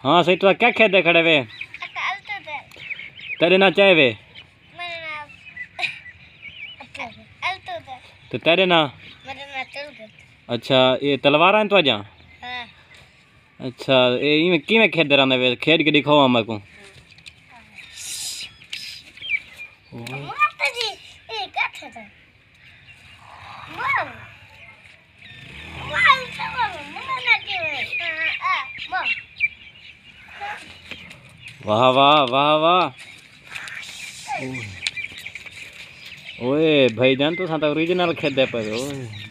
हाँ सही तो क्या खेद खड़े वे तेरे ना चाहे वे तो तेरे ना अच्छा ये तलवार हैं तो आजा अच्छा ये किमें खेद रहा वे खेद के दिखाओ हमारे को वाह वाह वाह वाह ओए भाईजान तो साता ओरिजिनल खेदे पर ओए